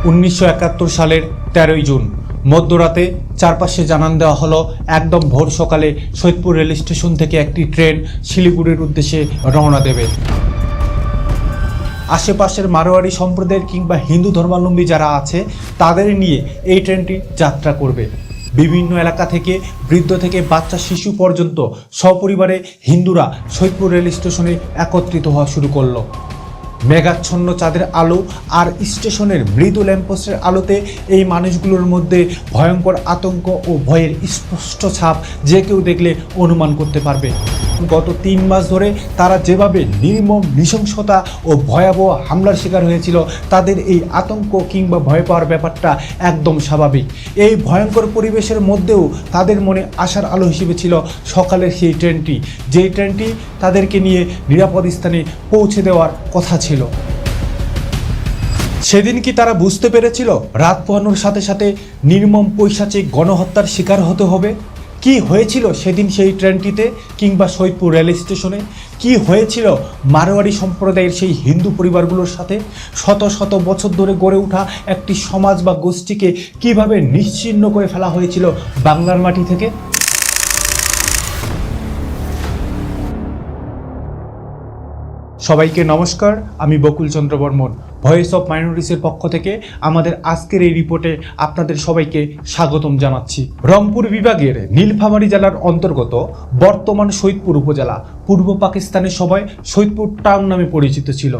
1971 সালের 13ই জুন মধ্যরাতে চারপাশে জানান দেওয়া হলো একদম ভোর সকালে সৈয়দপুর রেল স্টেশন থেকে একটি ট্রেন শিলিগুড়ির উদ্দেশ্যে রওনা দেবে। আশেপাশের মারোয়ারি সম্প্রদায়ের কিংবা হিন্দু ধর্মাবলম্বী যারা আছে তাদের নিয়ে এই ট্রেনটি যাত্রা করবে। বিভিন্ন এলাকা থেকে বৃদ্ধ থেকে বাচ্চা শিশু পর্যন্ত সপরিবারে হিন্দুরা সৈয়দপুর রেল স্টেশনে একত্রিত হওয়া শুরু করলো। মেঘাচ্ছন্ন চাঁদের আলো আর স্টেশনের মৃদু ল্যাম্পপোস্টের আলোতে এই মানুষগুলোর মধ্যে ভয়ঙ্কর আতঙ্ক ও ভয়ের স্পষ্ট ছাপ যে কেউ দেখলে অনুমান করতে পারবে। গত 3 মাস ধরে তারা যেভাবে নির্মম নৃশংসতা ও ভয়াবহ হামলার শিকার হয়েছিল, তাদের এই আতঙ্ক কিংবা ভয় পাওয়ার ব্যাপারটা একদম স্বাভাবিক। এই ভয়ঙ্কর পরিবেশের মধ্যেও তাদের মনে আশার আলো হিসেবে ছিল সকালের সেই ট্রেনটি, যেই ট্রেনটি তাদেরকে নিয়ে নিরাপদ স্থানে পৌঁছে দেওয়ার কথা ছিল। সেদিন কি তারা বুঝতে পেরেছিল রাত পোহানোর সাথে সাথে নির্মম পৈশাচিক গণহত্যার শিকার হতে হবে? কি হয়েছিল সেদিন সেই ট্রেনটিতে কিংবা সৈয়দপুর রেল স্টেশনে? কি হয়েছিল মারোয়ারি সম্প্রদায়ের সেই হিন্দু পরিবারগুলোর সাথে? শত শত বছর ধরে গড়ে ওঠা একটি সমাজ বা গোষ্ঠীকে কিভাবে নিশ্চিহ্ন করে ফেলা হয়েছিল বাংলার মাটি থেকে? সবাইকে নমস্কার, আমি বকুল চন্দ্র বর্মন, ভয়েস অফ মাইনরিটিসের পক্ষ থেকে আমাদের আজকের এই রিপোর্টে আপনাদের সবাইকে স্বাগতম জানাচ্ছি। রংপুর বিভাগের নীলফামারী জেলার অন্তর্গত বর্তমান সৈয়দপুর উপজেলা পূর্ব পাকিস্তানের সবাই সৈয়দপুর টাউন নামে পরিচিত ছিল।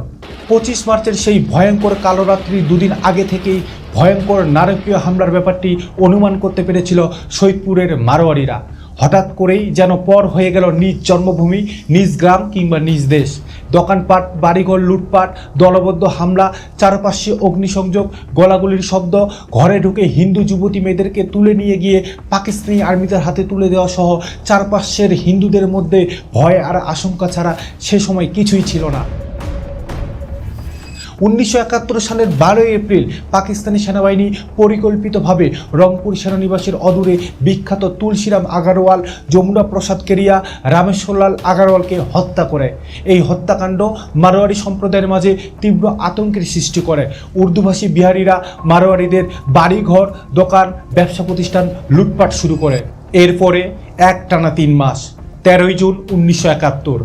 25 মার্চের সেই ভয়ঙ্কর কালরাত্রি দুদিন আগে থেকেই ভয়ঙ্কর নারকীয় হামলার ব্যাপারটি অনুমান করতে পেরেছিল সৈয়দপুরের মারোয়ারিরা। হঠাৎ করেই যেন পর হয়ে গেল নিজ জন্মভূমি, নিজ গ্রাম কিংবা নিজ দেশ। দোকানপাট, বাড়িঘর লুটপাট, দলবদ্ধ হামলা, চারপাশে অগ্নিসংযোগ, গলাগুলির শব্দ, ঘরে ঢুকে হিন্দু যুবতী মেয়েদেরকে তুলে নিয়ে গিয়ে পাকিস্তানি আর্মিদের হাতে তুলে দেওয়া সহ চারপাশের হিন্দুদের মধ্যে ভয় আর আশঙ্কা ছাড়া সে সময় কিছুই ছিল না। 1971 সালের 12 এপ্রিল পাকিস্তানি সেনাবাহিনী পরিকল্পিতভাবে রংপুর সেনানিবাসের অদূরে বিখ্যাত তুলসীরাম আগারওয়াল, যমুনা প্রসাদ কেরিয়া, রামেশ্বরলাল আগারওয়ালকে হত্যা করে। এই হত্যাকাণ্ড মারোয়ারি সম্প্রদায়ের মাঝে তীব্র আতঙ্কের সৃষ্টি করে। উর্দুভাষী বিহারিরা মারোয়ারিদের বাড়িঘর, দোকান, ব্যবসা প্রতিষ্ঠান লুটপাট শুরু করে। এরপরে একটানা 3 মাস, 13ই জুন 1971,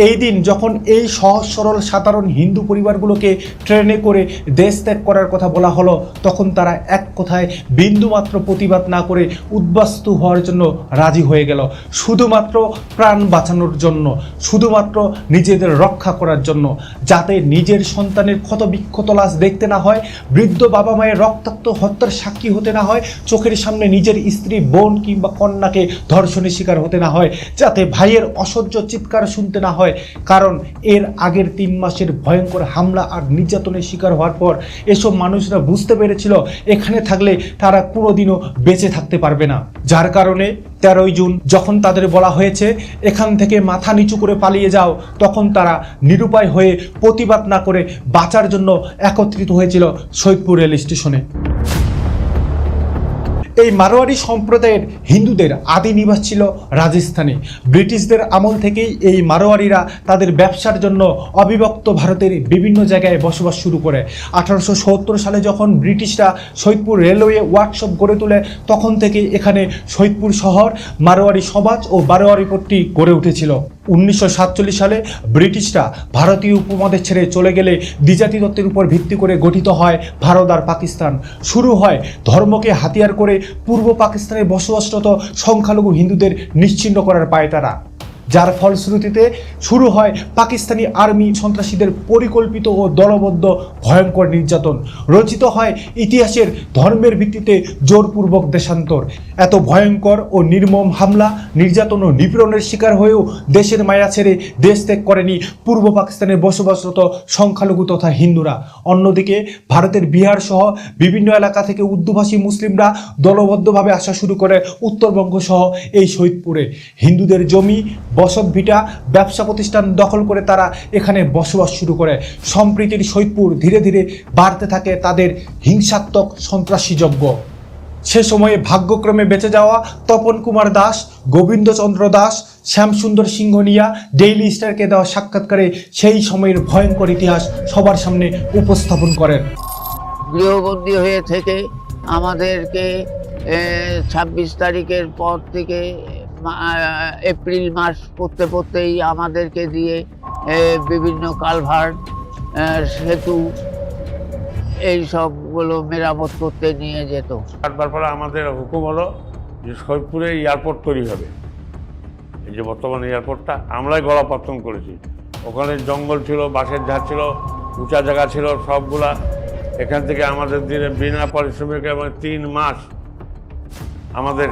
এই দিন যখন এই সহজ সরল সাধারণ হিন্দু পরিবারগুলোকে ট্রেনে করে দেশ ত্যাগ করার কথা বলা হলো, তখন তারা এক কথায় বিন্দুমাত্র প্রতিবাদ না করে উদ্বাস্তু হওয়ার জন্য রাজি হয়ে গেল। শুধুমাত্র প্রাণ বাঁচানোর জন্য, শুধুমাত্র নিজেদের রক্ষা করার জন্য, যাতে নিজের সন্তানের ক্ষত বিক্ষত লাশ দেখতে না হয়, বৃদ্ধ বাবা মায়ের রক্তাক্ত হত্যার সাক্ষী হতে না হয়, চোখের সামনে নিজের স্ত্রী, বোন কিংবা কন্যাকে ধর্ষণের শিকার হতে না হয়, যাতে ভাইয়ের অসহ্য চিৎকার শুনতে না হয়। কারণ এর আগের 3 মাসের ভয়ঙ্কর হামলা আর নির্যাতনের শিকার হওয়ার পর এসব মানুষরা বুঝতে পেরেছিল এখানে থাকলে তারা কোনোদিনও বেঁচে থাকতে পারবে না। যার কারণে 13ই জুন যখন তাদের বলা হয়েছে এখান থেকে মাথা নিচু করে পালিয়ে যাও, তখন তারা নিরুপায় হয়ে প্রতিবাদ না করে বাঁচার জন্য একত্রিত হয়েছিল সৈয়দপুর রেল স্টেশনে। এই মারোয়ারি সম্প্রদায়ের হিন্দুদের আদি নিবাস ছিল রাজস্থানে। ব্রিটিশদের আমল থেকেই এই মারোয়ারিরা তাদের ব্যবসার জন্য অবিভক্ত ভারতের বিভিন্ন জায়গায় বসবাস শুরু করে। 1870 সালে যখন ব্রিটিশরা সৈয়দপুর রেলওয়ে ওয়ার্কশপ গড়ে তোলে, তখন থেকে এখানে সৈয়দপুর শহর, মারোয়ারি সমাজ ও বারোয়ারি পট্টি গড়ে উঠেছিল। 1947 সালে ব্রিটিশরা ভারতীয় উপমহাদেশ ছেড়ে চলে গেলে দ্বিজাতি তত্ত্বের উপর ভিত্তি করে গঠিত হয় ভারত আর পাকিস্তান। শুরু হয় ধর্মকে হাতিয়ার করে পূর্ব পাকিস্তানে বসবাসরত সংখ্যালঘু হিন্দুদের নিশ্চিহ্ন করার পায়তারা, যার ফলশ্রুতিতে শুরু হয় পাকিস্তানি আর্মি সন্ত্রাসীদের পরিকল্পিত ও দলবদ্ধ ভয়ঙ্কর নির্যাতন। রচিত হয় ইতিহাসের ধর্মের ভিত্তিতে জোরপূর্বক দেশান্তর। এত ভয়ঙ্কর ও নির্মম হামলা, নির্যাতন ও নিপীড়নের শিকার হয়েও দেশের মায়া ছেড়ে দেশ ত্যাগ করেনি পূর্ব পাকিস্তানে বসবাসরত সংখ্যালঘু তথা হিন্দুরা। অন্যদিকে ভারতের বিহার সহ বিভিন্ন এলাকা থেকে উর্দুভাষী মুসলিমরা দলবদ্ধভাবে আসা শুরু করে উত্তরবঙ্গ সহ এই সৈয়দপুরে। হিন্দুদের জমি, বসত ভিটা, ব্যবসা প্রতিষ্ঠান দখল করে তারা এখানে বসবাস শুরু করে। সম্প্রীতির সৈয়দপুর ধীরে ধীরে বাড়তে থাকে তাদের হিংসাত্মক সন্ত্রাসী যজ্ঞ। সে সময়ে ভাগ্যক্রমে বেঁচে যাওয়া তপন কুমার দাস, গোবিন্দচন্দ্র দাস, শ্যামসুন্দর সিংহনিয়া ডেইলি স্টারকে দেওয়া সাক্ষাৎকারে সেই সময়ের ভয়ঙ্কর ইতিহাস সবার সামনে উপস্থাপন করেন। গৃহবন্দী হয়ে থেকে আমাদেরকে 26 তারিখের পর থেকে এপ্রিল মাস পড়তে পড়তেই আমাদেরকে দিয়ে বিভিন্ন কালভার্ট, সেতু, এই সবগুলো মেরামত করতে নিয়ে যেত। কাটবার পরে আমাদের হুকুম হলো যে সৈয়দপুরে এয়ারপোর্ট তৈরি হবে। এই যে বর্তমানে এয়ারপোর্টটা আমরাই গড়াপত্তন করেছি। ওখানে জঙ্গল ছিল, বাঁশের ঝাড় ছিল, উঁচা জায়গা ছিল সবগুলা। এখান থেকে আমাদের দিনে বিনা পারিশ্রমিকে এবং 3 মাস আমাদের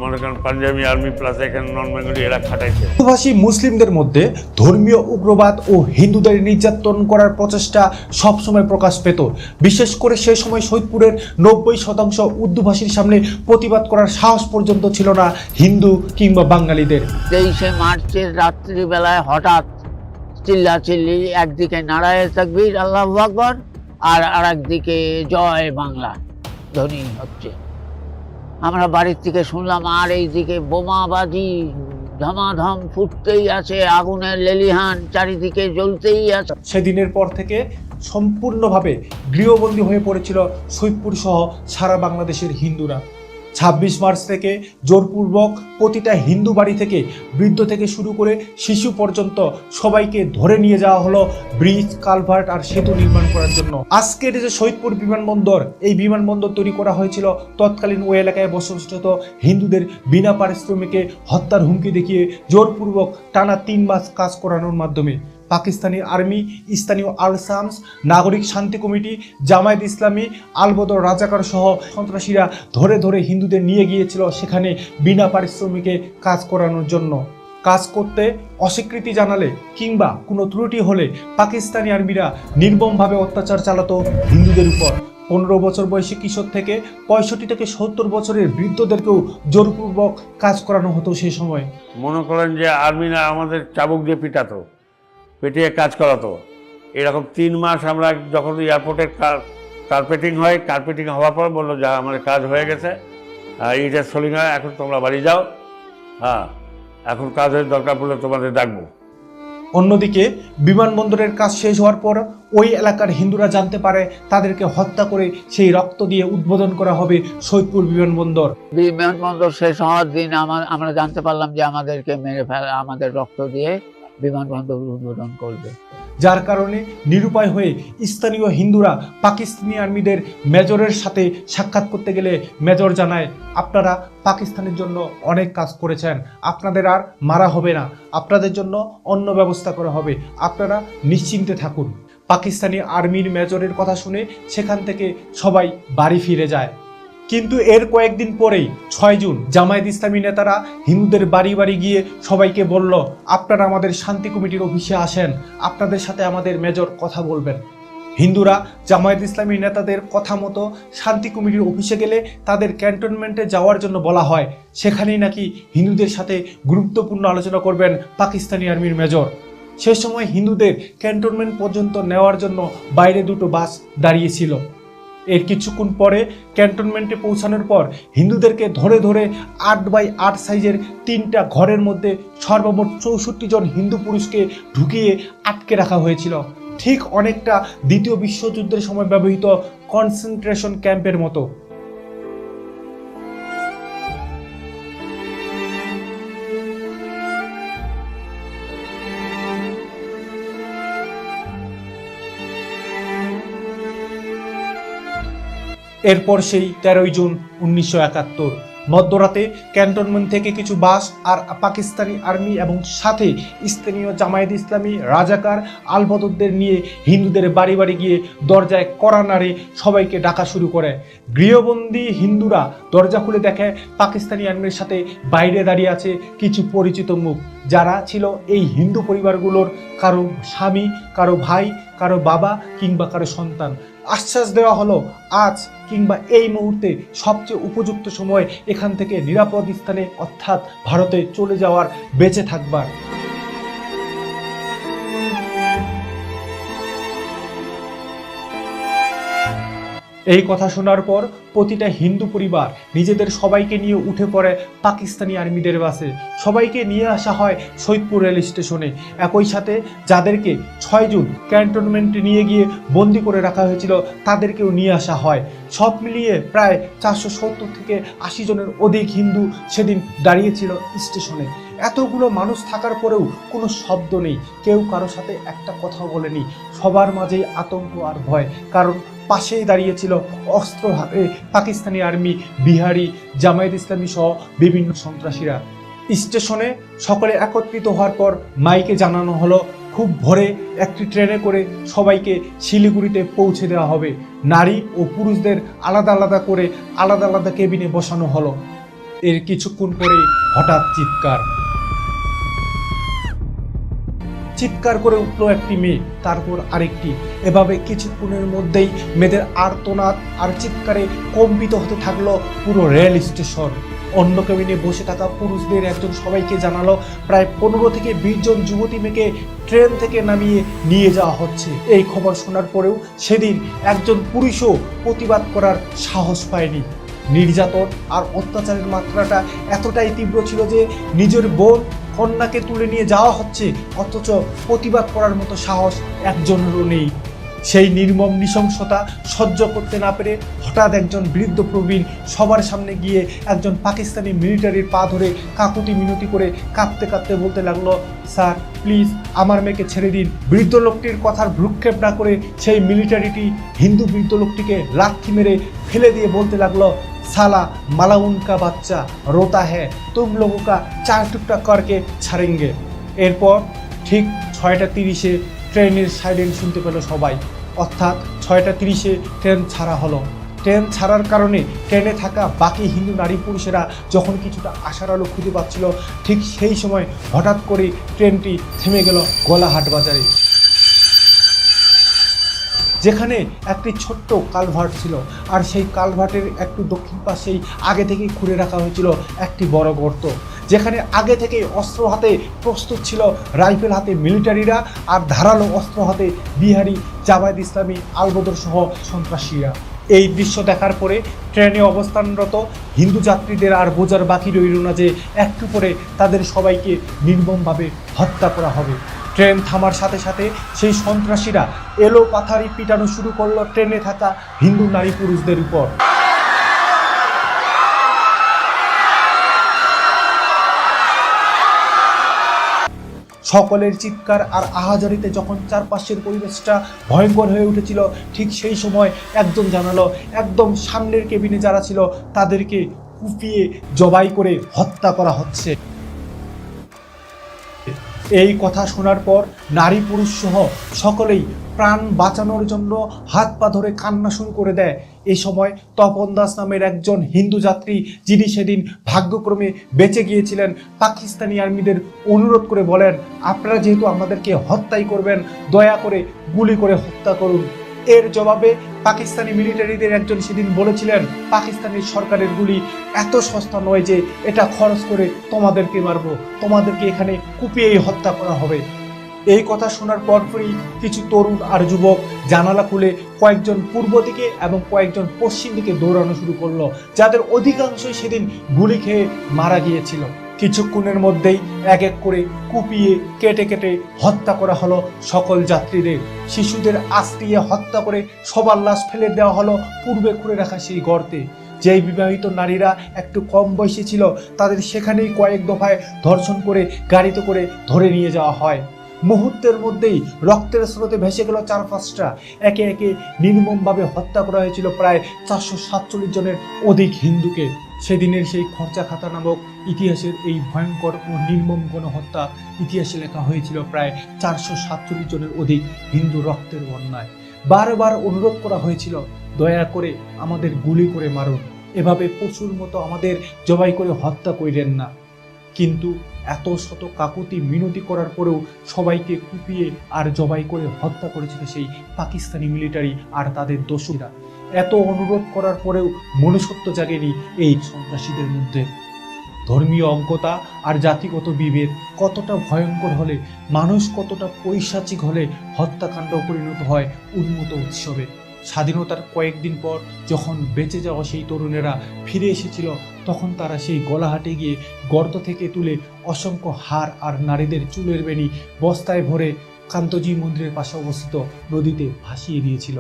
মনে করেন পাঞ্জাবি আর্মি প্লাস এখানে নন বেঙ্গলি এরা খাটাইছে। হিন্দুভাষী মুসলিমদের মধ্যে ধর্মীয় উগ্রবাদ ও হিন্দুদের নির্যাতন করার প্রচেষ্টা সবসময় প্রকাশ পেত। বিশেষ করে সে সময় সৈয়দপুরের 90% উর্দুভাষীর সামনে প্রতিবাদ করার সাহস পর্যন্ত ছিল না হিন্দু কিংবা বাঙালিদের। 23শে মার্চের রাত্রিবেলায় হঠাৎ চিল্লাচিল্লি, একদিকে নারায়ে তাকবীর আল্লাহু আকবার আর আরেকদিকে জয় বাংলা ধ্বনি হচ্ছে। আমরা বাড়ির থেকে শুনলাম, আর এইদিকে বোমাবাজি ধমাধম ফুটতেই আছে, আগুনের লেলিহান চারিদিকে জ্বলতেই আছে। সেদিনের পর থেকে সম্পূর্ণভাবে গৃহবন্দী হয়ে পড়েছিল সৈয়দপুর সহ সারা বাংলাদেশের হিন্দুরা। 26 মার্চ থেকে জোরপূর্বক প্রতিটা হিন্দু বাড়ি থেকে বৃদ্ধ থেকে শুরু করে শিশু পর্যন্ত সবাইকে ধরে নিয়ে যাওয়া হলো ব্রিজ, কালভার্ট আর সেতু নির্মাণ করার জন্য। আজকের যে সৈয়দপুর বিমানবন্দর, এই বিমানবন্দর তৈরি করা হয়েছিল তৎকালীন ওই এলাকায় বসবাসরত হিন্দুদের বিনা পারিশ্রমিকে হত্যার হুমকি দেখিয়ে জোরপূর্বক টানা 3 মাস কাজ করানোর মাধ্যমে। পাকিস্তানি আর্মি, স্থানীয় আল শামস, নাগরিক শান্তি কমিটি, জামায়াত ইসলামী, আলবদর রাজাকার সহ সন্ত্রাসীরা ধরে ধরে হিন্দুদের নিয়ে গিয়েছিল সেখানে বিনা পারিশ্রমিকে কাজ করানোর জন্য। কাজ করতে অস্বীকৃতি জানালে কিংবা কোনো ত্রুটি হলে পাকিস্তানি আর্মিরা নির্মমভাবে অত্যাচার চালাতো হিন্দুদের উপর। 15 বছর বয়সী কিশোর থেকে 65 থেকে 70 বছরের বৃদ্ধদেরকেও জোরপূর্বক কাজ করানো হতো সেই সময়। মনে করেন যে আর্মিরা আমাদের চাবুক দিয়ে পিটাতো, পেটিয়ে কাজ করাতো। এরকম 3 মাস আমরা যখন এয়ারপোর্টের কার্পেটিং হয়, কার্পেটিং হওয়ার পর বললো যা আমাদের কাজ হয়ে গেছে, এইটা সোলিং হয়, এখন তোমরা বাড়ি যাও, হ্যাঁ এখন কাজের দরকার পড়লে তোমাদের ডাকবো। অন্যদিকে বিমানবন্দরের কাজ শেষ হওয়ার পর ওই এলাকার হিন্দুরা জানতে পারে তাদেরকে হত্যা করে সেই রক্ত দিয়ে উদ্বোধন করা হবে সৈয়দপুর বিমানবন্দর। বিমানবন্দর শেষ হওয়ার দিন আমরা জানতে পারলাম যে আমাদেরকে মেরে ফেলা, আমাদের রক্ত দিয়ে বিমানবন্দর উদ্বোধন করবে। যার কারণে নিরুপায় হয়ে স্থানীয় হিন্দুরা পাকিস্তানি আর্মিদের মেজরের সাথে সাক্ষাৎ করতে গেলে মেজর জানায়, আপনারা পাকিস্তানের জন্য অনেক কাজ করেছেন, আপনাদের আর মারা হবে না, আপনাদের জন্য অন্য ব্যবস্থা করা হবে, আপনারা নিশ্চিন্তে থাকুন। পাকিস্তানি আর্মির মেজরের কথা শুনে সেখান থেকে সবাই বাড়ি ফিরে যায়। কিন্তু এর কয়েকদিন পরেই 6 জুন জামায়াত ইসলামী নেতারা হিন্দুদের বাড়ি বাড়ি গিয়ে সবাইকে বলল, আপনারা আমাদের শান্তি কমিটির অফিসে আসেন, আপনাদের সাথে আমাদের মেজর কথা বলবেন। হিন্দুরা জামায়াত ইসলামী নেতাদের কথা মতো শান্তি কমিটির অফিসে গেলে তাদের ক্যান্টনমেন্টে যাওয়ার জন্য বলা হয়। সেখানেই নাকি হিন্দুদের সাথে গুরুত্বপূর্ণ আলোচনা করবেন পাকিস্তানি আর্মির মেজর। সে সময় হিন্দুদের ক্যান্টনমেন্ট পর্যন্ত নেওয়ার জন্য বাইরে 2টো বাস দাঁড়িয়েছিল। এর কিছুক্ষণ পরে ক্যান্টনমেন্টে পৌঁছানোর পর হিন্দুদেরকে ধরে ধরে 8x8 সাইজের 3টা ঘরের মধ্যে সর্বমোট 64 জন হিন্দু পুরুষকে ঢুকিয়ে আটকে রাখা হয়েছিল। ঠিক অনেকটা দ্বিতীয় বিশ্বযুদ্ধের সময় ব্যবহৃত কনসেন্ট্রেশন ক্যাম্পের মতো। এরপর সেই 13 জুন 1971 মধ্যরাতে ক্যান্টনমেন্ট থেকে কিছু বাস আর পাকিস্তানি আর্মি এবং সাথে স্থানীয় জামায়াত ইসলামী, রাজাকার, আলবদরদের নিয়ে হিন্দুদের বাড়ি বাড়ি গিয়ে দরজায় কড়া নাড়ে সবাইকে ডাকা শুরু করে। গৃহবন্দী হিন্দুরা দরজা খুলে দেখে পাকিস্তানি আর্মির সাথে বাইরে দাঁড়িয়ে আছে কিছু পরিচিত মুখ, যারা ছিল এই হিন্দু পরিবারগুলোর কারো স্বামী, কারো ভাই, কারো বাবা কিংবা কারো সন্তান। আশ্বাস দেওয়া হলো আজ কিংবা এই মুহূর্তে সবচেয়ে উপযুক্ত সময় এখান থেকে নিরাপদ স্থানে অর্থাৎ ভারতে চলে যাওয়ার, বেঁচে থাকবার। এই কথা শোনার পর প্রতিটা হিন্দু পরিবার নিজেদের সবাইকে নিয়ে উঠে পড়ে পাকিস্তানি আর্মিদের বাসে। সবাইকে নিয়ে আসা হয় সৈয়দপুর রেল স্টেশনে। একই সাথে যাদেরকে 6 জুন ক্যান্টনমেন্টে নিয়ে গিয়ে বন্দি করে রাখা হয়েছিল তাদেরকেও নিয়ে আসা হয়। সব মিলিয়ে প্রায় 470 থেকে 80 জনের অধিক হিন্দু সেদিন দাঁড়িয়েছিল স্টেশনে। এতগুলো মানুষ থাকার পরেও কোনো শব্দ নেই, কেউ কারো সাথে একটা কথা বলেনি। সবার মাঝেই আতঙ্ক আর ভয়, কারণ পাশেই দাঁড়িয়েছিল অস্ত্র হাতে পাকিস্তানি আর্মি, বিহারি, জামায়াত ইসলামী সহ বিভিন্ন সন্ত্রাসীরা। স্টেশনে সকলে একত্রিত হওয়ার পর মাইকে জানানো হলো খুব ভোরে একটি ট্রেনে করে সবাইকে শিলিগুড়িতে পৌঁছে দেওয়া হবে। নারী ও পুরুষদের আলাদা আলাদা করে আলাদা আলাদা কেবিনে বসানো হলো। এর কিছুক্ষণ পরেই হঠাৎ চিৎকার করে উঠল একটি মেয়ে, তারপর আরেকটি। এভাবে কিছুক্ষণের মধ্যেই মেয়েদের আর্তনাদ আর চিৎকারে কম্পিত হতে থাকলো পুরো রেল স্টেশন। অন্য কেবিনে বসে থাকা পুরুষদের একজন সবাইকে জানালো প্রায় 15 থেকে 20 জন যুবতী মেয়েকে ট্রেন থেকে নামিয়ে নিয়ে যাওয়া হচ্ছে। এই খবর শোনার পরেও সেদিন একজন পুরুষও প্রতিবাদ করার সাহস পায়নি। নির্যাতন আর অত্যাচারের মাত্রাটা এতটাই তীব্র ছিল যে নিজের বোন কন্যাকে তুলে নিয়ে যাওয়া হচ্ছে, অথচ প্রতিবাদ করার মতো সাহস একজনেরও নেই। সেই নির্মম নৃশংসতা সহ্য করতে না পেরে হঠাৎ একজন বৃদ্ধ প্রবীণ সবার সামনে গিয়ে একজন পাকিস্তানি মিলিটারির পা ধরে কাকুতি মিনতি করে কাঁদতে কাঁদতে বলতে লাগলো, স্যার প্লিজ আমার মেয়েকে ছেড়ে দিন। বৃদ্ধ লোকটির কথার ভ্রুক্ষেপ না করে সেই মিলিটারিটি হিন্দু বৃদ্ধ লোকটিকে লাথি মেরে ফেলে দিয়ে বলতে লাগলো, साला मालाउन का बच्चा रोता है, तुम लोगों का 4 टुकड़ा करके ছাড়েঙ্গে। এরপর ঠিক 6:30-এ ট্রেনের সাইরেন শুনতে পেল সবাই, অর্থাৎ 6:30-এ ট্রেন ছাড়া হলো। ট্রেন ছাড়ার কারণে ট্রেনে থাকা বাকি হিন্দু নারী পুরুষেরা যখন কিছুটা আশার আলো খুঁজে পাচ্ছিল, ঠিক সেই সময় হঠাৎ করে ট্রেনটি থেমে গেল গলাহাট বাজারে, যেখানে একটি ছোট্ট কালভার্ট ছিল। আর সেই কালভার্টের একটু দক্ষিণ পাশেই আগে থেকেই খুঁড়ে রাখা হয়েছিল একটি বড় গর্ত, যেখানে আগে থেকেই অস্ত্র হাতে প্রস্তুত ছিল রাইফেল হাতে মিলিটারিরা আর ধারালো অস্ত্র হাতে বিহারি, জামায়াত ইসলামী, আলবদর সহ সন্ত্রাসীরা। এই দৃশ্য দেখার পরে ট্রেনে অবস্থানরত হিন্দু যাত্রীদের আর বোঝার বাকি রইল না যে একটু পরে তাদের সবাইকে নির্মমভাবে হত্যা করা হবে। ট্রেন থামার সাথে সাথে সেই সন্ত্রাসীরা এলো পাথারি পিটানো শুরু করলো ট্রেনে থাকা হিন্দু নারী পুরুষদের উপর। সকলের চিৎকার আর আহাজারিতে যখন চারপাশের পরিবেশটা ভয়ঙ্কর হয়ে উঠেছিল, ঠিক সেই সময় একজন জানালো একদম সামনের কেবিনে যারা ছিল তাদেরকে কুপিয়ে জবাই করে হত্যা করা হচ্ছে। এই কথা শোনার পর নারী পুরুষ সহ সকলেই প্রাণ বাঁচানোর জন্য হাত পা ধরে কান্না শুরু করে দেয়। এই সময় তপন দাস নামের একজন হিন্দু যাত্রী, যিনি সেদিন ভাগ্যক্রমে বেঁচে গিয়েছিলেন, পাকিস্তানি আর্মিদের অনুরোধ করে বলেন, আপনারা যেহেতু আমাদেরকে হত্যাই করবেন, দয়া করে গুলি করে হত্যা করুন। এর জবাবে পাকিস্তানি মিলিটারিদের একজন সেদিন বলেছিলেন, পাকিস্তানি সরকারের গুলি এত সস্তা নয় যে এটা খরচ করে তোমাদেরকে মারবো, তোমাদেরকে এখানে কুপিয়েই হত্যা করা হবে। এই কথা শোনার পরপরই কিছু তরুণ আর যুবক জানালা খুলে কয়েকজন পূর্ব দিকে এবং কয়েকজন পশ্চিম দিকে দৌড়ানো শুরু করলো, যাদের অধিকাংশই সেদিন গুলি খেয়ে মারা গিয়েছিল। কিছুক্ষণের মধ্যেই এক এক করে কুপিয়ে কেটে কেটে হত্যা করা হলো সকল যাত্রীদের। শিশুদের আশ্রিয়ে হত্যা করে সবার লাশ ফেলে দেওয়া হলো পূর্বে খুঁড়ে রাখা সেই গর্তে। যেই বিবাহিত নারীরা একটু কম বয়সী ছিল তাদের সেখানেই কয়েক দফায় ধর্ষণ করে গাড়িতে করে ধরে নিয়ে যাওয়া হয়। মুহূর্তের মধ্যেই রক্তের স্রোতে ভেসে গেল চারপাশটা। একে একে নির্মমভাবে হত্যা করা হয়েছিল প্রায় 447 জনের অধিক হিন্দুকে। সেদিনের সেই খরচা খাতা নামক ইতিহাসের এই ভয়ঙ্কর ও নির্মম গণহত্যা ইতিহাসে লেখা হয়েছিল প্রায় 447 জনের অধিক হিন্দু রক্তের বন্যায়। বারবার অনুরোধ করা হয়েছিল, দয়া করে আমাদের গুলি করে মারুন, এভাবে পশুর মতো আমাদের জবাই করে হত্যা করিলেন না। কিন্তু এত শত কাকুতি মিনতি করার পরেও সবাইকে কুপিয়ে আর জবাই করে হত্যা করেছিল সেই পাকিস্তানি মিলিটারি আর তাদের দোসররা। এত অনুরোধ করার পরেও মনুষ্যত্ব জাগেনি এই সন্ত্রাসীদের মধ্যে। ধর্মীয় অজ্ঞতা আর জাতিগত বিভেদ কতটা ভয়ঙ্কর হলে, মানুষ কতটা পৈশাচিক হলে হত্যাকাণ্ড পরিণত হয় উন্মত্ত উৎসবে। স্বাধীনতার কয়েকদিন পর যখন বেঁচে যাওয়া সেই তরুণেরা ফিরে এসেছিল, তখন তারা সেই গলাহাটে গিয়ে গর্ত থেকে তুলে অসংখ্য হার আর নারীদের চুলের বেণী বস্তায় ভরে কান্তজি মন্দিরের পাশে অবস্থিত নদীতে ভাসিয়ে দিয়েছিল।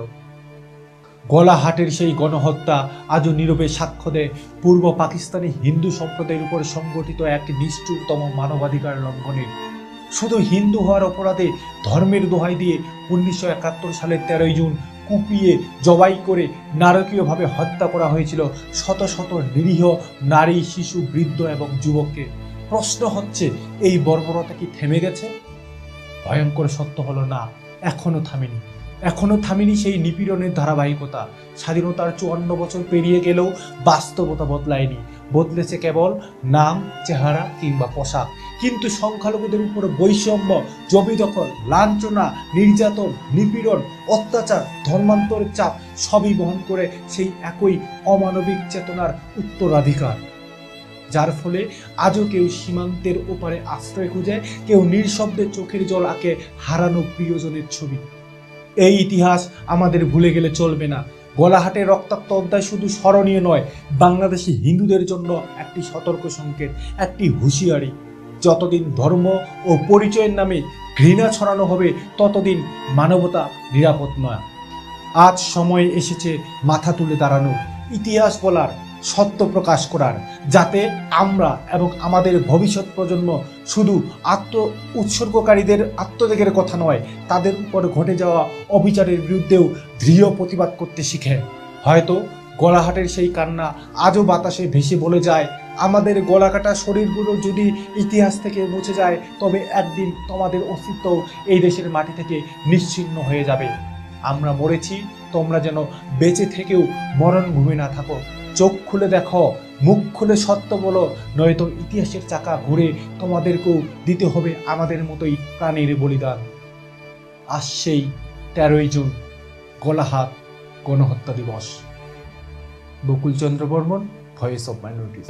গলাহাটের সেই গণহত্যা আজও নীরবে সাক্ষ্য দেয় পূর্ব পাকিস্তানি হিন্দু সম্প্রদায়ের উপর সংগঠিত এক নিষ্ঠুরতম মানবাধিকার লঙ্ঘনের। শুধু হিন্দু হওয়ার অপরাধে ধর্মের দোহাই দিয়ে 1971 সালের 13 জুন কুপিয়ে জবাই করে নারকীয়ভাবে হত্যা করা হয়েছিল শত শত নিরীহ নারী, শিশু, বৃদ্ধ এবং যুবককে। প্রশ্ন হচ্ছে, এই বর্বরতা কি থেমে গেছে? ভয়ঙ্কর সত্য হলো না, এখনো থামেনি সেই নিপীড়নের ধারাবাহিকতা। স্বাধীনতার 54 বছর পেরিয়ে গেলেও বাস্তবতা বদলায়নি, বদলেছে কেবল নাম, চেহারা কিংবা পোশাক। কিন্তু সংখ্যালঘুদের উপর বৈষম্য, জমিদখল, লাঞ্ছনা, নির্যাতন, নিপীড়ন, অত্যাচার, ধর্মান্তরের চাপ সবই বহন করে সেই একই অমানবিক চেতনার উত্তরাধিকার, যার ফলে আজও কেউ সীমান্তের ওপারে আশ্রয় খুঁজে, কেউ নিঃশব্দে চোখের জল আঁকে হারানো প্রিয়জনের ছবি। এই ইতিহাস আমাদের ভুলে গেলে চলবে না। গলাহাটের রক্তাক্ত অধ্যায় শুধু স্মরণীয় নয়, বাংলাদেশি হিন্দুদের জন্য একটি সতর্ক সংকেত, একটি হুঁশিয়ারি। যতদিন ধর্ম ও পরিচয়ের নামে ঘৃণা ছড়ানো হবে, ততদিন মানবতা নিরাপদ নয়। আজ সময় এসেছে মাথা তুলে দাঁড়ানো, ইতিহাস বলার, সত্য প্রকাশ করার, যাতে আমরা এবং আমাদের ভবিষ্যৎ প্রজন্ম শুধু উৎসর্গকারীদের আত্মত্যাগের কথা নয়, তাদের উপর ঘটে যাওয়া অবিচারের বিরুদ্ধেও দৃঢ় প্রতিবাদ করতে শিখে। হয়তো গলাহাটের সেই কান্না আজও বাতাসে ভেসে বলে যায়, আমাদের গলাকাটা শরীরগুলো যদি ইতিহাস থেকে মুছে যায়, তবে একদিন তোমাদের অস্তিত্ব এই দেশের মাটি থেকে নিশ্চিহ্ন হয়ে যাবে। আমরা মরেছি, তোমরা যেন বেঁচে থেকেও মরণভূমি না থাকো। চোখ খুলে দেখো, মুখ খুলে সত্য বলো, নয়তো ইতিহাসের চাকা ঘুরে তোমাদেরকেও দিতে হবে আমাদের মতোই প্রাণের বলিদান। আসছেই 13 জুন, গলাহাট গণহত্যা দিবস। বকুল চন্দ্র বর্মন, ভয়েস অফ মাইনরিটিজ।